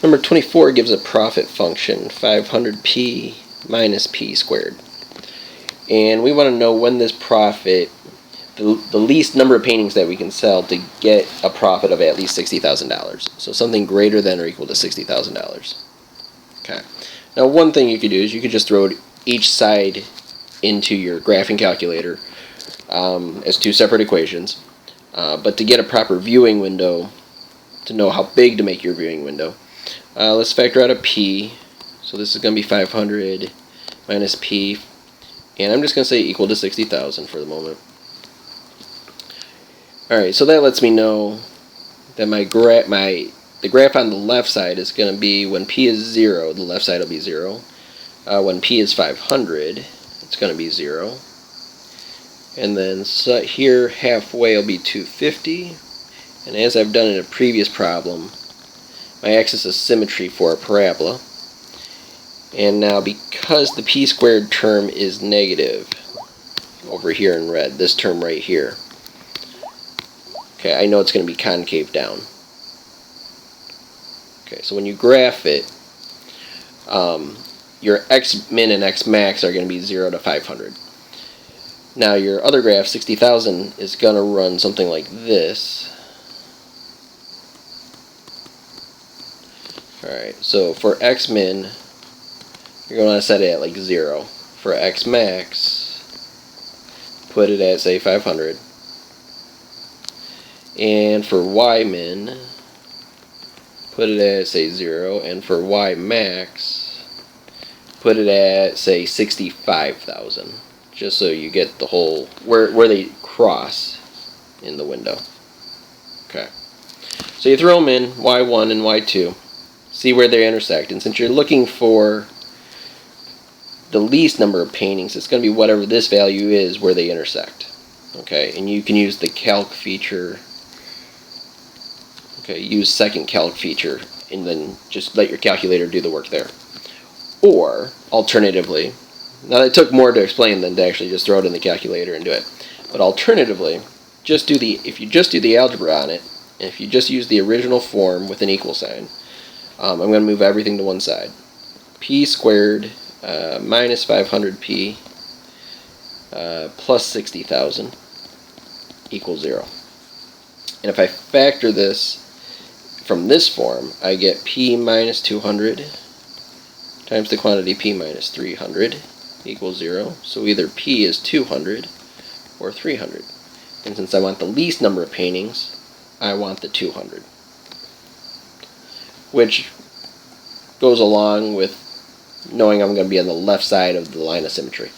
Number 24 gives a profit function, 500p minus p squared. And we want to know when this profit, the least number of paintings that we can sell to get a profit of at least $60,000. So something greater than or equal to $60,000. Okay. Now one thing you could do is you could just throw each side into your graphing calculator as two separate equations. But to get a proper viewing window, to know how big to make your viewing window, let's factor out a p. So this is going to be 500 minus p, and I'm just going to say equal to 60,000 for the moment. Alright, so that lets me know that the graph on the left side is going to be when p is 0, the left side will be 0. When p is 500, it's going to be 0. And then here halfway will be 250. And as I've done in a previous problem, my axis is symmetry for a parabola. And now because the p squared term is negative over here in red, this term right here, okay, I know it's going to be concave down. Okay, so when you graph it, your x min and x max are going to be 0 to 500. Now your other graph, 60,000, is going to run something like this. Alright, so for x min, you're going to set it at like 0. For x max, put it at, say, 500. And for y min, put it at, say, 0. And for y max, put it at, say, 65,000. Just so you get the whole, where they cross in the window. Okay. So you throw them in, y1 and y2. See where they intersect. And since you're looking for the least number of paintings, it's going to be whatever this value is where they intersect. Okay, and you can use the calc feature. Okay, use second calc feature and then just let your calculator do the work there. Or, alternatively, now it took more to explain than to actually just throw it in the calculator and do it. But alternatively, if you just do the algebra on it, and if you just use the original form with an equal sign, I'm going to move everything to one side. P squared minus 500p plus 60,000 equals 0. And if I factor this from this form, I get p minus 200 times the quantity p minus 300 equals 0. So either p is 200 or 300. And since I want the least number of paintings, I want the 200. Which goes along with knowing I'm going to be on the left side of the line of symmetry.